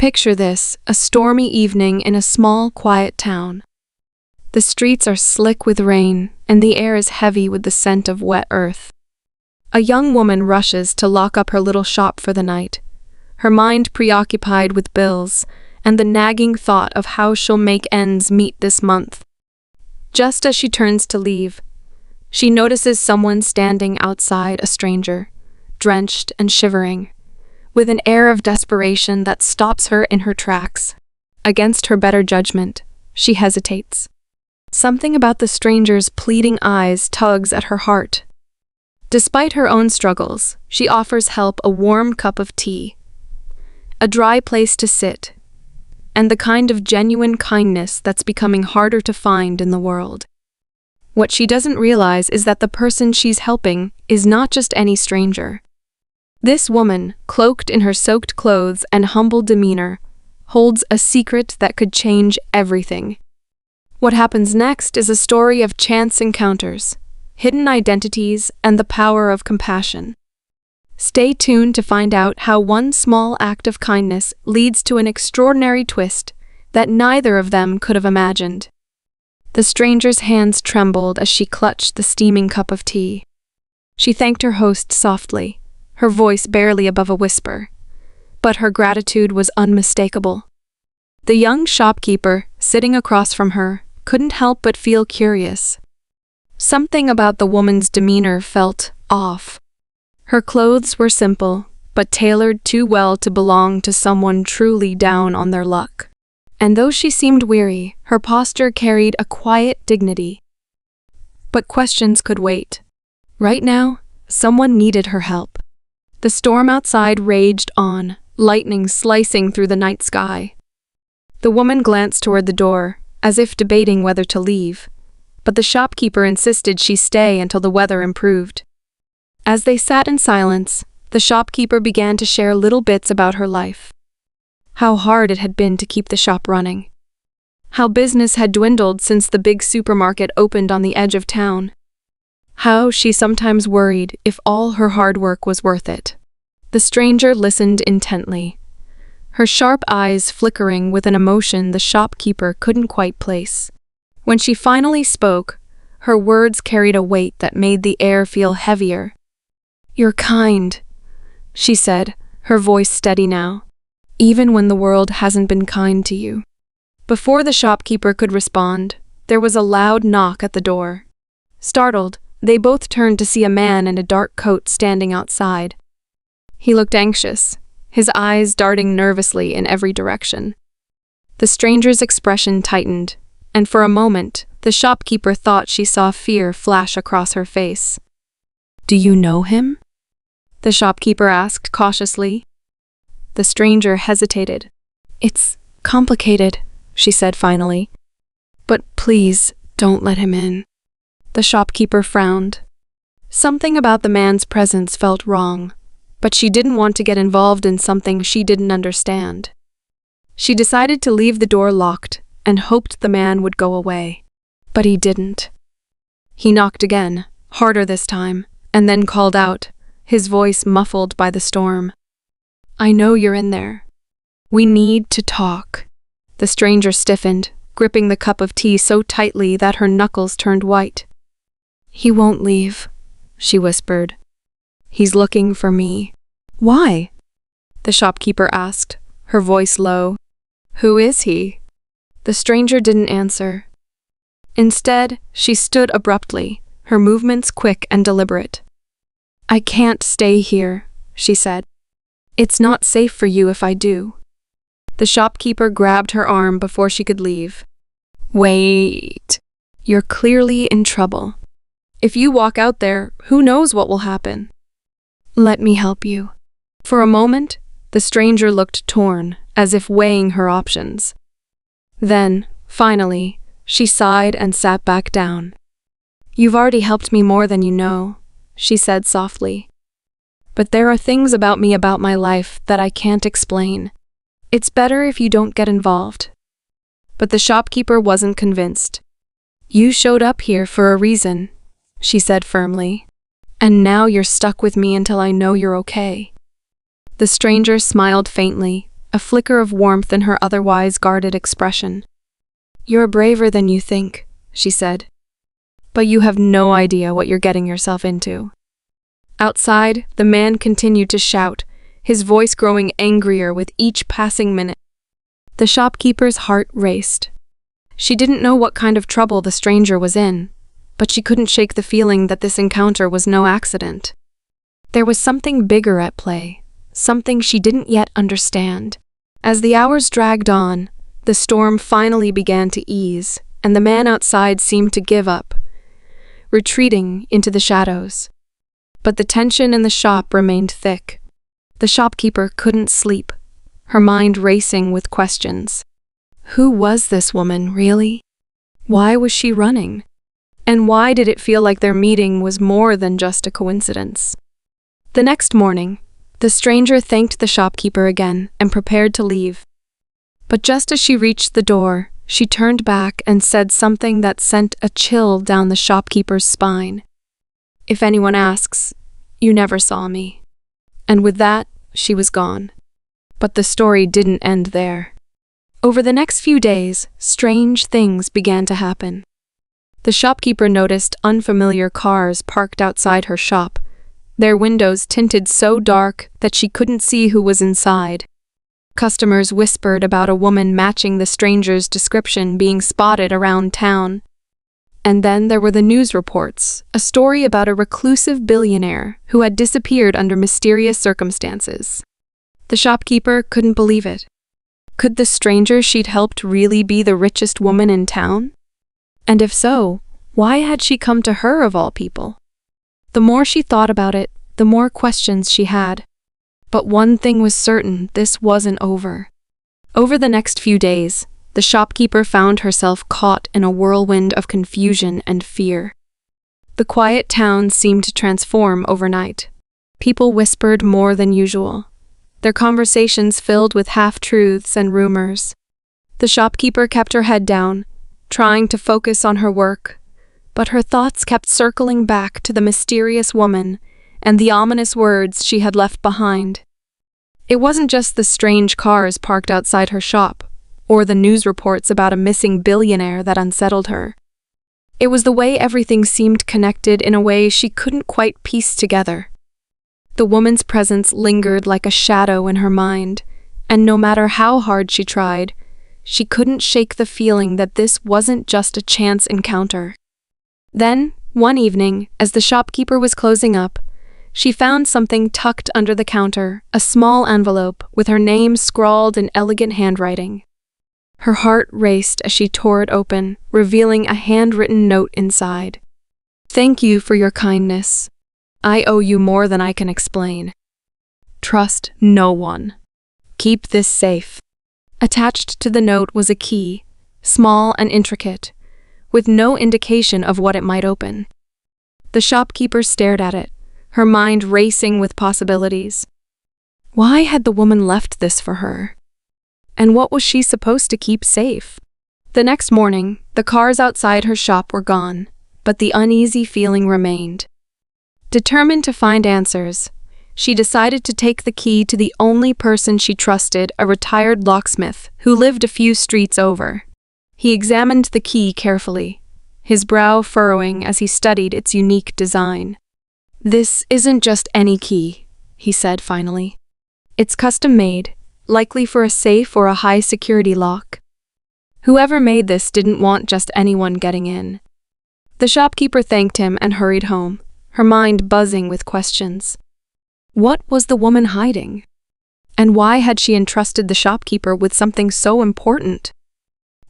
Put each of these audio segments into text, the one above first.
Picture this, a stormy evening in a small, quiet town. The streets are slick with rain, and the air is heavy with the scent of wet earth. A young woman rushes to lock up her little shop for the night, her mind preoccupied with bills and the nagging thought of how she'll make ends meet this month. Just as she turns to leave, she notices someone standing outside, a stranger, drenched and shivering, with an air of desperation that stops her in her tracks. Against her better judgment, she hesitates. Something about the stranger's pleading eyes tugs at her heart. Despite her own struggles, she offers help: a warm cup of tea, a dry place to sit, and the kind of genuine kindness that's becoming harder to find in the world. What she doesn't realize is that the person she's helping is not just any stranger. This woman, cloaked in her soaked clothes and humble demeanor, holds a secret that could change everything. What happens next is a story of chance encounters, hidden identities, and the power of compassion. Stay tuned to find out how one small act of kindness leads to an extraordinary twist that neither of them could have imagined. The stranger's hands trembled as she clutched the steaming cup of tea. She thanked her host softly, her voice barely above a whisper, but her gratitude was unmistakable. The young shopkeeper, sitting across from her, couldn't help but feel curious. Something about the woman's demeanor felt off. Her clothes were simple, but tailored too well to belong to someone truly down on their luck. And though she seemed weary, her posture carried a quiet dignity. But questions could wait. Right now, someone needed her help. The storm outside raged on, lightning slicing through the night sky. The woman glanced toward the door, as if debating whether to leave, but the shopkeeper insisted she stay until the weather improved. As they sat in silence, the shopkeeper began to share little bits about her life. How hard it had been to keep the shop running. How business had dwindled since the big supermarket opened on the edge of town. How she sometimes worried if all her hard work was worth it. The stranger listened intently, her sharp eyes flickering with an emotion the shopkeeper couldn't quite place. When she finally spoke, her words carried a weight that made the air feel heavier. "You're kind," she said, her voice steady now, "even when the world hasn't been kind to you." Before the shopkeeper could respond, there was a loud knock at the door. Startled, they both turned to see a man in a dark coat standing outside. He looked anxious, his eyes darting nervously in every direction. The stranger's expression tightened, and for a moment, the shopkeeper thought she saw fear flash across her face. "Do you know him?" the shopkeeper asked cautiously. The stranger hesitated. "It's complicated," she said finally. "But please, don't let him in." The shopkeeper frowned. Something about the man's presence felt wrong, but she didn't want to get involved in something she didn't understand. She decided to leave the door locked and hoped the man would go away. But he didn't. He knocked again, harder this time, and then called out, his voice muffled by the storm. "I know you're in there. We need to talk." The stranger stiffened, gripping the cup of tea so tightly that her knuckles turned white. "He won't leave," she whispered. "He's looking for me." "Why?" the shopkeeper asked, her voice low. "Who is he?" The stranger didn't answer. Instead, she stood abruptly, her movements quick and deliberate. "I can't stay here," she said. "It's not safe for you if I do." The shopkeeper grabbed her arm before she could leave. "Wait. You're clearly in trouble. If you walk out there, who knows what will happen?" "Let me help you." For a moment, the stranger looked torn, as if weighing her options. Then, finally, she sighed and sat back down. "You've already helped me more than you know," she said softly. "But there are things about me, about my life, that I can't explain. It's better if you don't get involved." But the shopkeeper wasn't convinced. "You showed up here for a reason," she said firmly. "And now you're stuck with me until I know you're okay." The stranger smiled faintly, a flicker of warmth in her otherwise guarded expression. "You're braver than you think," she said. "But you have no idea what you're getting yourself into." Outside, the man continued to shout, his voice growing angrier with each passing minute. The shopkeeper's heart raced. She didn't know what kind of trouble the stranger was in, but she couldn't shake the feeling that this encounter was no accident. There was something bigger at play, something she didn't yet understand. As the hours dragged on, the storm finally began to ease, and the man outside seemed to give up, retreating into the shadows. But the tension in the shop remained thick. The shopkeeper couldn't sleep, her mind racing with questions. Who was this woman, really? Why was she running? And why did it feel like their meeting was more than just a coincidence? The next morning, the stranger thanked the shopkeeper again and prepared to leave. But just as she reached the door, she turned back and said something that sent a chill down the shopkeeper's spine. "If anyone asks, you never saw me." And with that, she was gone. But the story didn't end there. Over the next few days, strange things began to happen. The shopkeeper noticed unfamiliar cars parked outside her shop, their windows tinted so dark that she couldn't see who was inside. Customers whispered about a woman matching the stranger's description being spotted around town. And then there were the news reports, a story about a reclusive billionaire who had disappeared under mysterious circumstances. The shopkeeper couldn't believe it. Could the stranger she'd helped really be the richest woman in town? And if so, why had she come to her of all people? The more she thought about it, the more questions she had. But one thing was certain, this wasn't over. Over the next few days, the shopkeeper found herself caught in a whirlwind of confusion and fear. The quiet town seemed to transform overnight. People whispered more than usual, their conversations filled with half-truths and rumors. The shopkeeper kept her head down, trying to focus on her work, but her thoughts kept circling back to the mysterious woman and the ominous words she had left behind. It wasn't just the strange cars parked outside her shop, or the news reports about a missing billionaire that unsettled her. It was the way everything seemed connected in a way she couldn't quite piece together. The woman's presence lingered like a shadow in her mind, and no matter how hard she tried, she couldn't shake the feeling that this wasn't just a chance encounter. Then, one evening, as the shopkeeper was closing up, she found something tucked under the counter, a small envelope with her name scrawled in elegant handwriting. Her heart raced as she tore it open, revealing a handwritten note inside. "Thank you for your kindness. I owe you more than I can explain. Trust no one. Keep this safe." Attached to the note was a key, small and intricate, with no indication of what it might open. The shopkeeper stared at it, her mind racing with possibilities. Why had the woman left this for her? And what was she supposed to keep safe? The next morning, the cars outside her shop were gone, but the uneasy feeling remained. Determined to find answers, she decided to take the key to the only person she trusted, a retired locksmith who lived a few streets over. He examined the key carefully, his brow furrowing as he studied its unique design. "This isn't just any key," he said finally. "It's custom-made, likely for a safe or a high-security lock. Whoever made this didn't want just anyone getting in." The shopkeeper thanked him and hurried home, her mind buzzing with questions. What was the woman hiding? And why had she entrusted the shopkeeper with something so important?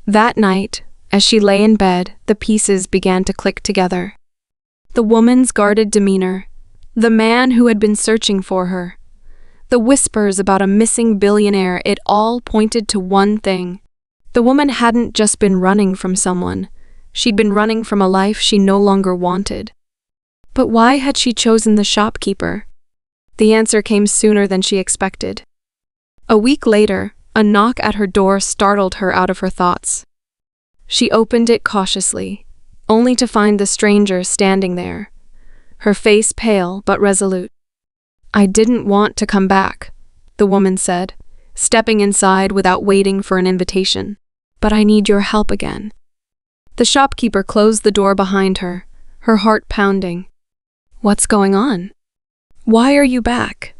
That night, as she lay in bed, the pieces began to click together. The woman's guarded demeanor, the man who had been searching for her, the whispers about a missing billionaire, it all pointed to one thing. The woman hadn't just been running from someone, she'd been running from a life she no longer wanted. But why had she chosen the shopkeeper? The answer came sooner than she expected. A week later, a knock at her door startled her out of her thoughts. She opened it cautiously, only to find the stranger standing there, her face pale but resolute. "I didn't want to come back," the woman said, stepping inside without waiting for an invitation. "But I need your help again." The shopkeeper closed the door behind her, her heart pounding. "What's going on? Why are you back?"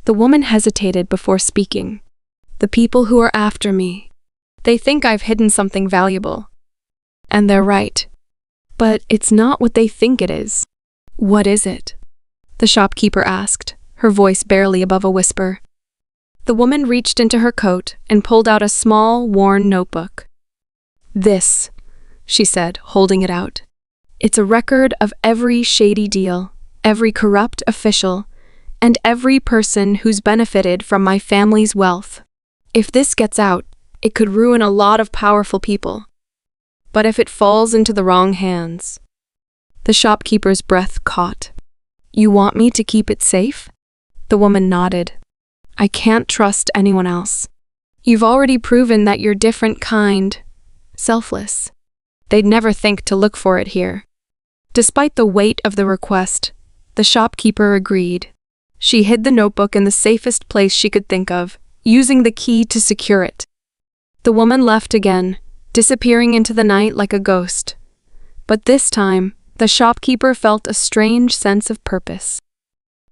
The woman hesitated before speaking. "The people who are after me. They think I've hidden something valuable. And they're right. But it's not what they think it is." "What is it?" the shopkeeper asked, her voice barely above a whisper. The woman reached into her coat and pulled out a small, worn notebook. "This," she said, holding it out. "It's a record of every shady deal, every corrupt official, and every person who's benefited from my family's wealth. If this gets out, it could ruin a lot of powerful people. But if it falls into the wrong hands..." The shopkeeper's breath caught. "You want me to keep it safe?" The woman nodded. "I can't trust anyone else. You've already proven that you're different kind, selfless. They'd never think to look for it here." Despite the weight of the request, the shopkeeper agreed. She hid the notebook in the safest place she could think of, using the key to secure it. The woman left again, disappearing into the night like a ghost. But this time, the shopkeeper felt a strange sense of purpose.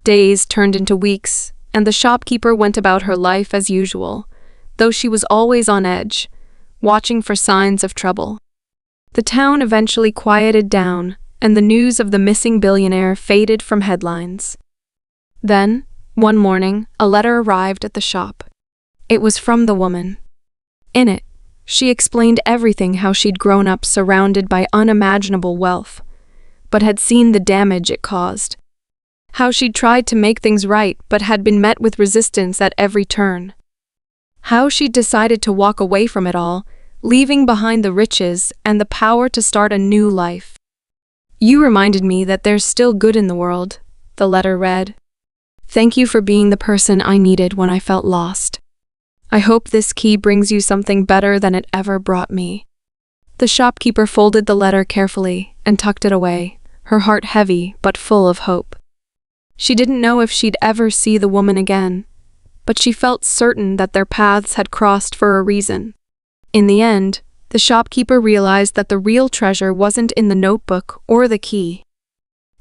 Days turned into weeks, and the shopkeeper went about her life as usual, though she was always on edge, watching for signs of trouble. The town eventually quieted down, and the news of the missing billionaire faded from headlines. Then, one morning, a letter arrived at the shop. It was from the woman. In it, she explained everything: how she'd grown up surrounded by unimaginable wealth, but had seen the damage it caused. How she'd tried to make things right but had been met with resistance at every turn. How she'd decided to walk away from it all, leaving behind the riches and the power to start a new life. "You reminded me that there's still good in the world," the letter read. "Thank you for being the person I needed when I felt lost. I hope this key brings you something better than it ever brought me." The shopkeeper folded the letter carefully and tucked it away, her heart heavy but full of hope. She didn't know if she'd ever see the woman again, but she felt certain that their paths had crossed for a reason. In the end, the shopkeeper realized that the real treasure wasn't in the notebook or the key.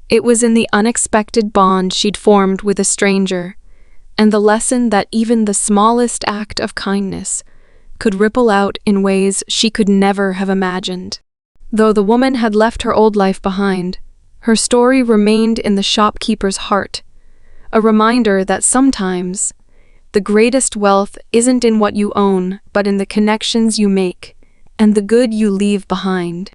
It was in the unexpected bond she'd formed with a stranger, and the lesson that even the smallest act of kindness could ripple out in ways she could never have imagined. Though the woman had left her old life behind, her story remained in the shopkeeper's heart, a reminder that sometimes the greatest wealth isn't in what you own, but in the connections you make and the good you leave behind.